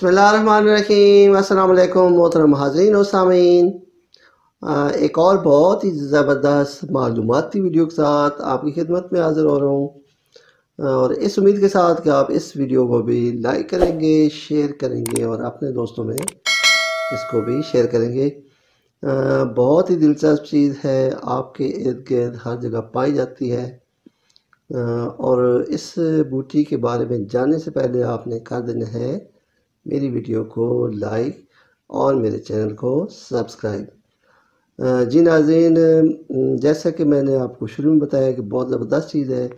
बिस्मिल्लाहिर्रहमानिर्रहीम। अस्सलाम वालेकुम मोहतरम हाज़रीन और सामीन। एक और बहुत ही ज़बरदस्त मालूमाती वीडियो के साथ आपकी खिदमत में हाज़िर हो रहा हूँ, और इस उम्मीद के साथ कि आप इस वीडियो को भी लाइक करेंगे, शेयर करेंगे और अपने दोस्तों में इसको भी शेयर करेंगे। बहुत ही दिलचस्प चीज़ है, आपके इर्द गिर्द हर जगह पाई जाती है। और इस बूटी के बारे में जानने से पहले आपने कर देना है मेरी वीडियो को लाइक और मेरे चैनल को सब्सक्राइब। जी नाज़रीन, जैसा कि मैंने आपको शुरू में बताया कि बहुत ज़बरदस्त चीज़ है।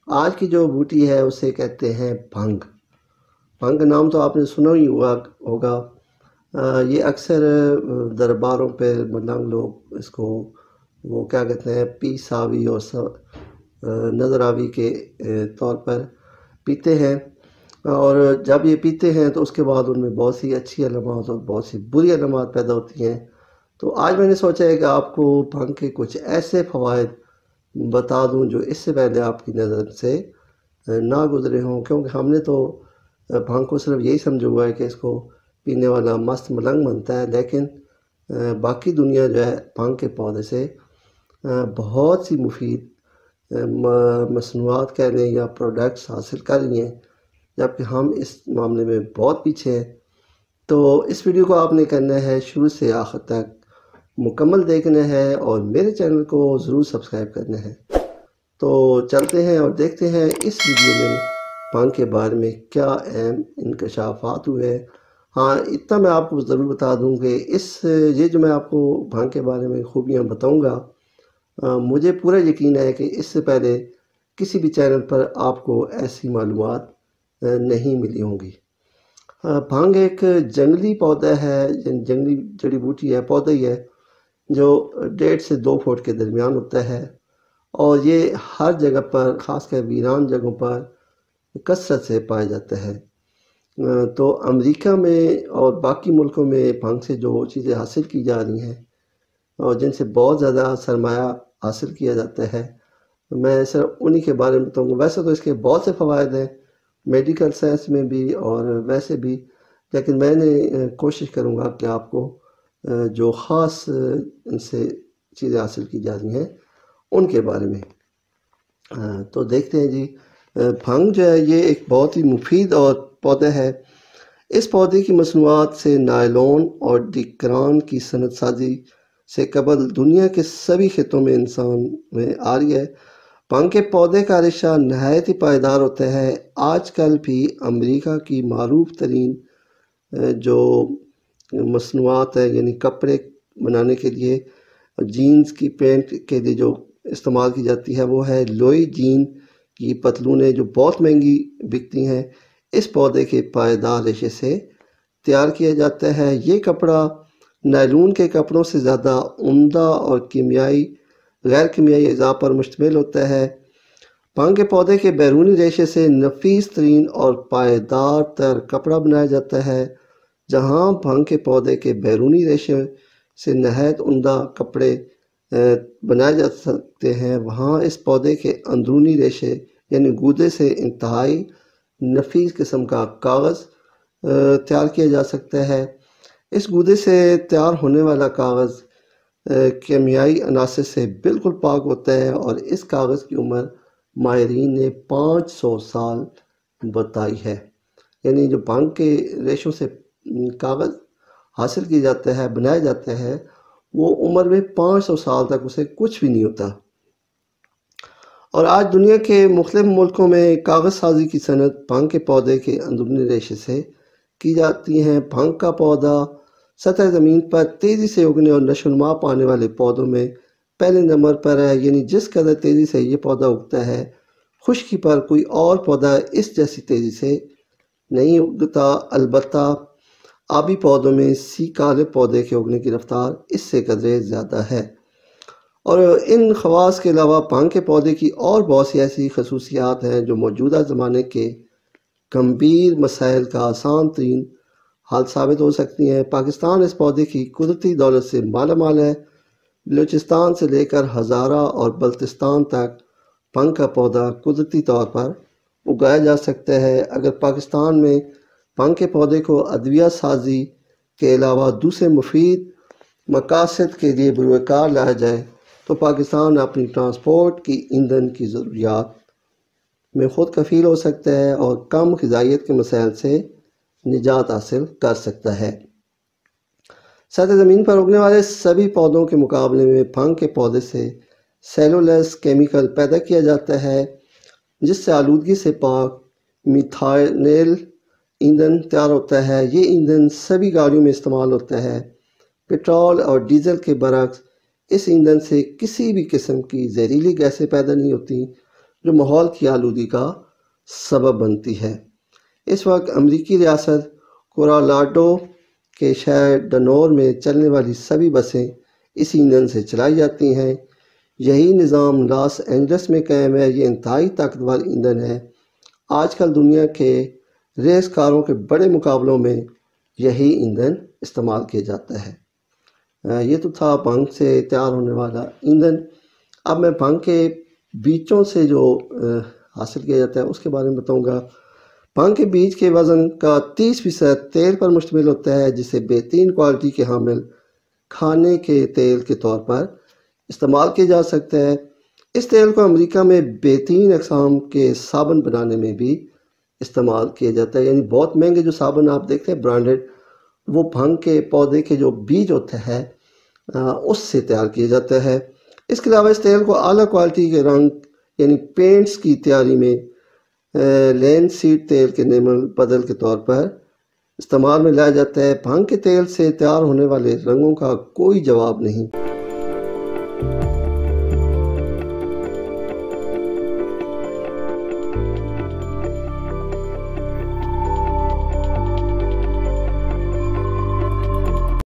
आज की जो बूटी है उसे कहते हैं भंग। भंग नाम तो आपने सुना ही होगा। ये अक्सर दरबारों पर मलंग लोग इसको वो क्या कहते हैं पीसावी और नजरावी के तौर पर पीते हैं। और जब ये पीते हैं तो उसके बाद उनमें बहुत सी अच्छी अलामत और बहुत सी बुरी अलामत पैदा होती हैं। तो आज मैंने सोचा है कि आपको भंग के कुछ ऐसे फ़वाइद बता दूं जो इससे पहले आपकी नज़र से ना गुजरे हों, क्योंकि हमने तो भंग को सिर्फ यही समझा हुआ है कि इसको पीने वाला मस्त मलंग बनता है, लेकिन बाकी दुनिया जो है भंग के पौधे से बहुत सी मुफीद मसनूआत कह लें या प्रोडक्ट्स हासिल कर रही हैं, जबकि हम इस मामले में बहुत पीछे हैं। तो इस वीडियो को आपने करना है शुरू से आखिर तक मुकम्मल देखना है और मेरे चैनल को ज़रूर सब्सक्राइब करना है। तो चलते हैं और देखते हैं इस वीडियो में भंग के बारे में क्या अहम इंकशाफात हुए। हाँ, इतना मैं आपको ज़रूर बता दूं कि ये जो मैं आपको भंग के बारे में खूबियाँ बताऊँगा, मुझे पूरा यकीन है कि इससे पहले किसी भी चैनल पर आपको ऐसी मालूमात नहीं मिली होंगी। भांग एक जंगली पौधा है, जंगली जड़ी बूटी है, पौधा ही है जो 1.5 से 2 फुट के दरमियान होता है। और ये हर जगह पर, ख़ासकर वीरान जगहों पर कसरत से पाया जाता है। तो अमेरिका में और बाकी मुल्कों में भांग से जो चीज़ें हासिल की जा रही हैं और जिनसे बहुत ज़्यादा सरमाया हासिल किया जाता है, मैं सिर्फ उन्हीं के बारे में बताऊँगा। वैसे तो इसके बहुत से फ़वाइद हैं मेडिकल साइंस में भी और वैसे भी, लेकिन मैंने कोशिश करूँगा कि आपको जो ख़ास इनसे चीज़ें हासिल की जा रही हैं उनके बारे में। तो देखते हैं जी। भंग जो है ये एक बहुत ही मुफीद और पौधा है। इस पौधे की मसनूआत से नायलॉन और डिक्रान की सनत साजी से कबल दुनिया के सभी खेतों में इंसान में आ रही है। भंग के पौधे का रेशा नहायत ही पायदार होता है। आजकल भी अमेरिका की मारूफ तरीन जो मसनूआत है, यानी कपड़े बनाने के लिए, जीन्स की पैंट के लिए जो इस्तेमाल की जाती है, वो है लोई जीन की पतलूनें, जो बहुत महंगी बिकती हैं। इस पौधे के पायदार रेशे से तैयार किया जाता है। ये कपड़ा नायलून के कपड़ों से ज़्यादा उम्दा और गैर कीमियाई अज़ा पर मुश्तमिल होता है। भंग के पौधे के बैरूनी रेशे से नफीस तरीन और पायदार तर कपड़ा बनाया जाता है। जहाँ भंग के पौधे के बैरूनी रेशे से नहायत उम्दा कपड़े बनाए जा सकते हैं, वहाँ इस पौधे के अंदरूनी रेशे यानी गूदे से इंतहाई नफीस किस्म का कागज़ तैयार किया जा सकता है। इस गूदे से तैयार होने वाला कागज़ कीमियाई अनासर से बिल्कुल पाक होता है और इस कागज़ की उम्र माहिरीन ने 500 साल बताई है। यानी जो भंग के रेशों से कागज़ हासिल किया जाता है, बनाया जाता है, वो उम्र में 500 साल तक उसे कुछ भी नहीं होता। और आज दुनिया के मुख्तलिफ मुल्कों में कागज़ साजी की सनत भंग के पौधे के अंदरूनी रेशे से की जाती हैं। भंग का पौधा सतह ज़मीन पर तेज़ी से उगने और नशोनुमा पाने वाले पौधों में पहले नंबर पर है। यानी जिस कदर तेज़ी से ये पौधा उगता है, खुश्की पर कोई और पौधा इस जैसी तेज़ी से नहीं उगता। अलबत्ता आबी पौधों में सी काले पौधे के उगने की रफ्तार इससे कदरे ज़्यादा है। और इन खवास के अलावा भंग के पौधे की और बहुत सी ऐसी खसूसियात हैं जो मौजूदा ज़माने के गंभीर मसाइल का आसान तरीन हाल साबित हो सकती हैं। पाकिस्तान इस पौधे की कुदरती दौलत से माला माल है। बलूचिस्तान से लेकर हज़ारा और बल्तिस्तान तक भंग का पौधा कुदरती तौर पर उगाया जा सकता है। अगर पाकिस्तान में بھنگ کے پودے کو ادویہ سازی کے علاوہ دوسرے مفید مقاصد کے لیے بروئے کار لایا جائے تو پاکستان اپنی ٹرانسپورٹ کی ایندھن کی ضروریات میں خود کفیل ہو سکتا ہے اور کم غذائیت کے مسائل سے نجات حاصل کر سکتا ہے۔ سطح زمین پر اگنے والے سبھی پودوں کے مقابلے میں بھنگ کے پودے سے سیلولس کیمیکل پیدا کیا جاتا ہے جس سے آلودگی سے پاک میتھانول ایندھن تیار ہوتا ہے۔ یہ ایندھن سبھی گاڑیوں میں استعمال ہوتا ہے۔ پٹرول اور ڈیزل کے برعکس اس ایندھن سے کسی بھی قسم کی زہریلی گیسیں پیدا نہیں ہوتی جو ماحول کی آلودگی کا سبب بنتی ہے۔ اس وقت امریکی ریاست کولوراڈو کے شہر ڈنور میں چلنے والی سبھی بسیں اس ایندھن سے چلائی جاتی ہیں۔ یہی نظام لاس اینجلس میں قائم ہے۔ یہ انتہائی طاقتور ایندھن ہے۔ آج کل دنیا کے ریس کاروں کے بڑے مقابلوں میں یہی ایندھن استعمال کیا جاتا ہے۔ یہ تو تھا بھنگ سے تیار ہونے والا ایندھن۔ اب میں بھنگ کے بیجوں سے جو حاصل کیا جاتا ہے اس کے بارے میں بتاؤں گا۔ بھنگ کے بیج کے وزن کا 30% تیل پر مشتمل ہوتا ہے جسے بہترین کوالٹی کے حامل کھانے کے تیل کے طور پر استعمال کیا جا سکتا ہے۔ اس تیل کو امریکہ میں بہترین اقسام کے صابن بنانے میں بھی استعمال کیا جاتا ہے، یعنی بہت مہنگے جو صابن آپ دیکھتے ہیں برانڈڈ، وہ بھنگ کے پودے کے جو بیج ہوتا ہے اس سے تیار کیا جاتا ہے۔ اس کے علاوہ اس تیل کو اعلیٰ کوالٹی کے رنگ یعنی پینٹس کی تیاری میں لین سیڈ تیل کے نعمل بدل کے طور پر استعمال میں لایا جاتا ہے۔ بھنگ کے تیل سے تیار ہونے والے رنگوں کا کوئی جواب نہیں۔